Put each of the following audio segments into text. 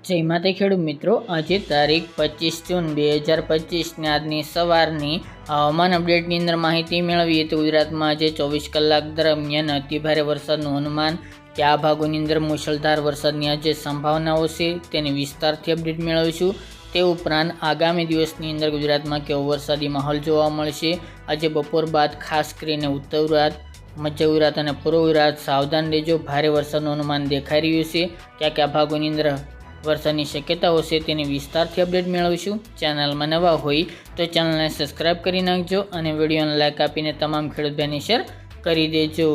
જય માતા ખેડૂત મિત્રો, આજે તારીખ 25 જૂન 2025 આજની સવારની હવામાન અપડેટની અંદર માહિતી મેળવીએ તો ગુજરાતમાં આજે 24 કલાક દરમિયાન અતિભારે વરસાદનું અનુમાન, કયા ભાગોની અંદર મુશળધાર વરસાદની આજે સંભાવનાઓ છે તેની વિસ્તારથી અપડેટ મેળવીશું. તે ઉપરાંત આગામી દિવસની અંદર ગુજરાતમાં કેવો વરસાદી માહોલ જોવા મળશે. આજે બપોર બાદ ખાસ કરીને ઉત્તર ગુજરાત, મધ્ય ગુજરાત અને પૂર્વ ગુજરાત સાવધાન રહેજો, ભારે વરસાદનું અનુમાન દેખાઈ રહ્યું છે. કયા કયા ભાગોની અંદર વરસાદની શક્યતાઓ છે તેની વિસ્તારથી અપડેટ મેળવીશું. ચેનલમાં નવા હોય તો ચેનલને સબસ્ક્રાઈબ કરી નાખજો અને વિડીયોને લાઈક આપીને તમામ ખેડૂત ભાઈને શેર કરી દેજો.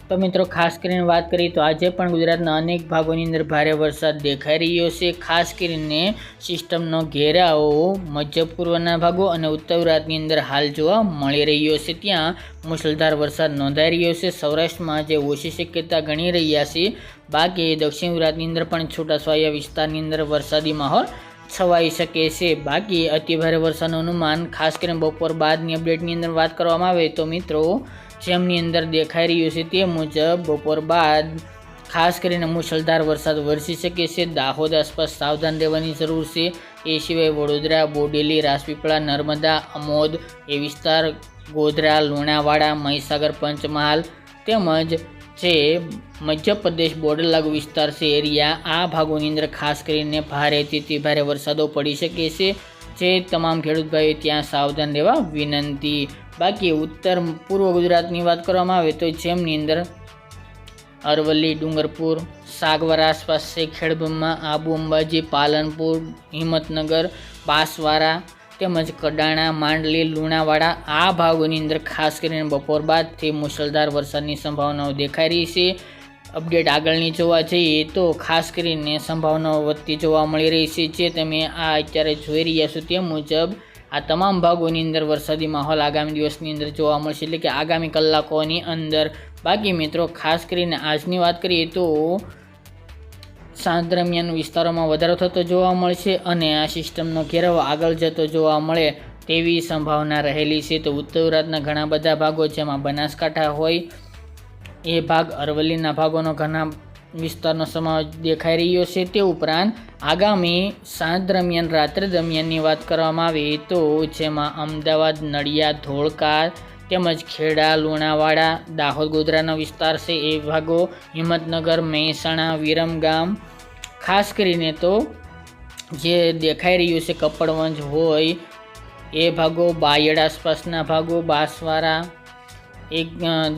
તો મિત્રો, ખાસ કરીને વાત કરીએ તો આજે પણ ગુજરાતના અનેક ભાગોની અંદર ભારે વરસાદ દેખાઈ રહ્યો છે. ખાસ કરીને સિસ્ટમનો ઘેરાવો મધ્ય પૂર્વના ભાગો અને ઉત્તર ગુજરાતની અંદર હાલ જોવા મળી રહ્યો છે. ત્યાં મુશળધાર વરસાદ નોંધાઈ રહ્યો છે. સૌરાષ્ટ્રમાં આજે ઓછી શક્યતા ગણી રહ્યા છે. બાકી દક્ષિણ ગુજરાતની અંદર પણ છૂટાછવાયા વિસ્તારની અંદર વરસાદી માહોલ છવાઈ શકે છે. બાકી અતિભારે વરસાદનું અનુમાન ખાસ કરીને બપોર બાદની અપડેટની અંદર વાત કરવામાં આવે તો મિત્રો, જેમની અંદર દેખાઈ રહ્યું છે તે મુજબ બપોર બાદ ખાસ કરીને મુશળધાર વરસાદ વરસી શકે છે. દાહોદ આસપાસ સાવધાન રહેવાની જરૂર છે. એ સિવાય વડોદરા, બોડેલી, રાજપીપળા, નર્મદા, અમોદ એ વિસ્તાર, ગોધરા, લુણાવાડા, મહીસાગર, પંચમહાલ તેમજ જે મધ્યપ્રદેશ બોર્ડર લાગુ વિસ્તાર છે એરિયા, આ ભાગોની અંદર ખાસ કરીને ભારેથી ભારે વરસાદો પડી શકે છે. જે તમામ ખેડૂત ભાઈઓ ત્યાં સાવધાન રહેવા વિનંતી. બાકી ઉત્તર પૂર્વ ગુજરાતની વાત કરવામાં આવે તો જેમની અંદર અરવલ્લી, ડુંગરપુર, સાગવારા આસપાસ છે, ખેડબ્રહ્મા, આબુ અંબાજી, પાલનપુર, હિંમતનગર, બાંસવાડા તેમજ કડાણા, માંડલી, લુણાવાડા આ ભાગોની અંદર ખાસ કરીને બપોર બાદથી મુશળધાર વરસાદની સંભાવનાઓ દેખાઈ રહી છે. અપડેટ આગળની જોવા જઈએ તો ખાસ કરીને સંભાવનાઓ વધતી જોવા મળી રહી છે. જે તમે આ અત્યારે જોઈ રહ્યા છો તે મુજબ આ તમામ ભાગોની અંદર વરસાદી માહોલ આગામી દિવસની અંદર જોવા મળશે, એટલે કે આગામી કલાકોની અંદર. બાકી મિત્રો, ખાસ કરીને આજની વાત કરીએ તો સાંજ દરમિયાન વિસ્તારોમાં વધારો થતો જોવા મળશે અને આ સિસ્ટમનો ઘેરાવો આગળ જતો જોવા મળે તેવી સંભાવના રહેલી છે. તો ઉત્તર ગુજરાતના ઘણા બધા ભાગો, જેમાં બનાસકાંઠા હોય એ ભાગ, અરવલ્લીના ભાગોનો ઘણા વિસ્તારનો સમાવેશ દેખાઈ રહ્યો છે. તે ઉપરાંત આગામી સાંજ દરમિયાન રાત્રે દરમિયાનની વાત કરવામાં આવે તો જેમાં અમદાવાદ, નડિયાદ, ધોળકા તેમજ ખેડા, લુણાવાડા, દાહોદ, ગોધરાનો વિસ્તાર છે એ ભાગો, હિંમતનગર, મહેસાણા, વિરમગામ ખાસ કરીને તો જે દેખાઈ રહ્યું છે કપડવંજ હોય એ ભાગો, બાયડ આસપાસના ભાગો, બાંસવાડા, એક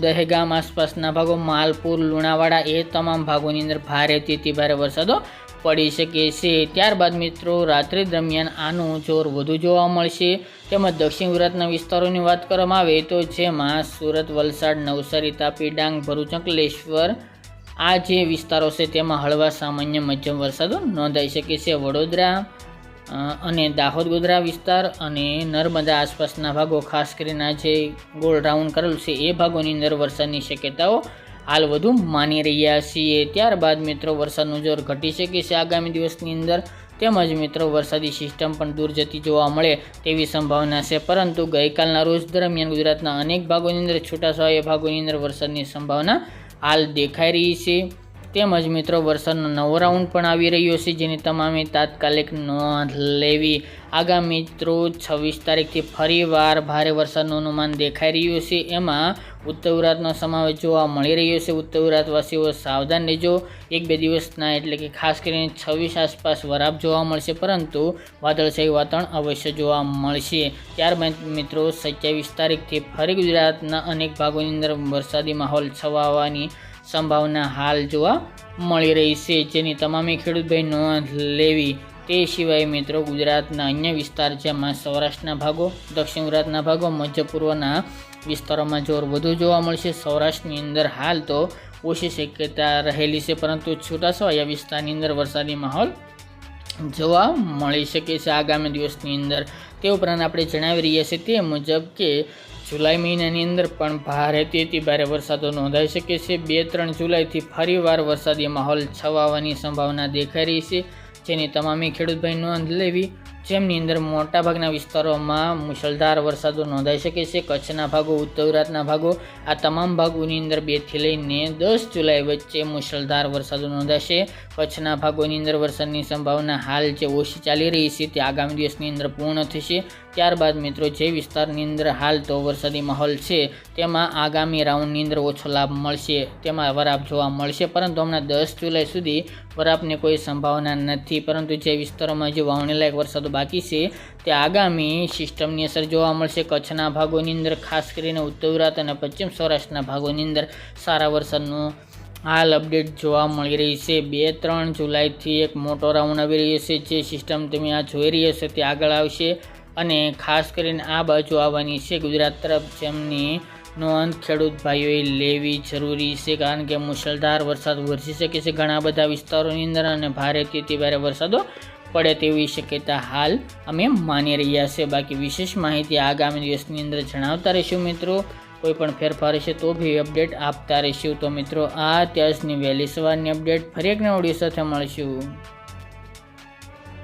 દહેગામ આસપાસના ભાગો, માલપુર, લુણાવાડા એ તમામ ભાગોની અંદર ભારેથી ભારે વરસાદો પડી શકે છે. ત્યારબાદ મિત્રો, રાત્રિ દરમિયાન આનું જોર વધુ જોવા મળશે. તેમજ દક્ષિણ ગુજરાતના વિસ્તારોની વાત કરવામાં આવે તો જેમાં સુરત, વલસાડ, નવસારી, તાપી, ડાંગ, ભરૂચ, અંકલેશ્વર આ જે વિસ્તારો છે તેમાં હળવા સામાન્ય મધ્યમ વરસાદો નોંધાઈ શકે છે. વડોદરા અને દાહોદ, ગોધરા વિસ્તાર અને નર્મદા આસપાસના ભાગો, ખાસ કરીને જે ગોળ રાઉન્ડ કરેલું છે એ ભાગોની અંદર વરસાદની શક્યતાઓ હાલ વધુ માની રહ્યા છીએ. ત્યારબાદ મિત્રો, વરસાદનું જોર ઘટી શકે છે આગામી દિવસની અંદર. તેમજ મિત્રો, વરસાદી સિસ્ટમ પણ દૂર જતી જોવા મળે તેવી સંભાવના છે. પરંતુ ગઈકાલના રોજ દરમિયાન ગુજરાતના અનેક ભાગોની અંદર છૂટાછવાયા ભાગોની અંદર વરસાદની સંભાવના હાલ દેખાઈ રહી છે. તેમજ મિત્રો, વરસાદનો નવો રાઉન્ડ પણ આવી રહ્યો છે, જેની તમામે તાત્કાલિક નોંધ લેવી. આગામી મિત્રો 26 તારીખથી ફરીવાર ભારે વરસાદનું અનુમાન દેખાઈ રહ્યું છે. એમાં ઉત્તર ગુજરાતનો સમાવેશ જોવા મળી રહ્યો છે. ઉત્તર ગુજરાતવાસીઓ સાવધાન રહેજો. 1-2 દિવસના એટલે કે ખાસ કરીને 26 આસપાસ વરાપ જોવા મળશે, પરંતુ વાદળછાયું વાતાવરણ અવશ્ય જોવા મળશે. ત્યારબાદ મિત્રો, 27 તારીખથી ફરી ગુજરાતના અનેક ભાગોની અંદર વરસાદી માહોલ છવાવાની સંભાવના હાલ જોવા મળી રહી છે, જેની તમામે ખેડૂત ભાઈ નોંધ લેવી. તે સિવાય મિત્રો, ગુજરાતના અન્ય વિસ્તાર જેમાં સૌરાષ્ટ્રના ભાગો, દક્ષિણ ગુજરાતના ભાગો, મધ્ય પૂર્વના વિસ્તારોમાં જોર વધુ જોવા મળશે. સૌરાષ્ટ્રની અંદર હાલ તો ઓછી શક્યતા રહેલી છે, પરંતુ છૂટાછવાયા વિસ્તારની અંદર વરસાદી માહોલ જોવા મળી શકે છે આગામી દિવસની અંદર. તે ઉપરાંત આપણે જણાવી રહ્યા છીએ તે મુજબ કે જુલાઈ મહિનાની અંદર પણ ભારેથી ભારે વરસાદો નોંધાઈ શકે છે. 2-3 જુલાઈથી ફરીવાર વરસાદી માહોલ છવાવાની સંભાવના દેખાઈ રહી છે, જેની તમામે ખેડૂત ભાઈ નોંધ લેવી. જેમની અંદર મોટાભાગના વિસ્તારોમાં મુશળધાર વરસાદો નોંધાઈ શકે છે. કચ્છના ભાગો, ઉત્તર ગુજરાતના ભાગો, આ તમામ ભાગોની અંદર 2 થી લઈને 10 જુલાઈ વચ્ચે મુશળધાર વરસાદો નોંધાશે. કચ્છના ભાગોની અંદર વરસાદની સંભાવના હાલ જે ઓછી ચાલી રહી છે તે આગામી દિવસની અંદર પૂર્ણ થશે. ત્યારબાદ મિત્રો જે વિસ્તારની અંદર હાલ તો વરસાદી માહોલ છે તેમાં આગામી રાઉન્ડની અંદર ઓછો લાભ મળશે, તેમાં વરાપ જોવા મળશે. પરંતુ હમણાં 10 જુલાઈ સુધી વરાપની કોઈ સંભાવના નથી. પરંતુ જે વિસ્તારોમાં જે વાવણી લાયક વરસાદો બાકી છે તે આગામી સિસ્ટમની અસર જોવા મળશે. કચ્છના ભાગોની અંદર ખાસ કરીને ઉત્તર ગુજરાત અને પશ્ચિમ સૌરાષ્ટ્રના ભાગોની અંદર સારા વરસાદનું હાલ અપડેટ જોવા મળી રહી છે. 2-3 જુલાઈથી એક મોટો રાઉન્ડ આવી રહ્યો છે. જે સિસ્ટમ તમે આ જોઈ રહ્યા છો તે આગળ આવશે અને ખાસ કરીને આ બાજુ આવવાની છે ગુજરાત તરફ, જેમની નોંધ ખેડૂત ભાઈઓએ લેવી જરૂરી છે. કારણ કે મુશળધાર વરસાદ વરસી શકે છે ઘણા બધા વિસ્તારોની અંદર અને ભારેથી અતિ ભારે વરસાદો પડે તેવી શક્યતા હાલ અમે માની રહ્યા છે. બાકી વિશેષ માહિતી આગામી દિવસની અંદર જણાવતા રહીશું મિત્રો. કોઈ પણ ફેરફાર હશે તો બી અપડેટ આપતા રહીશું. તો મિત્રો આ અત્યારની વહેલી સવારની અપડેટ, ફરી એક નવા વિડીયો સાથે મળીશું.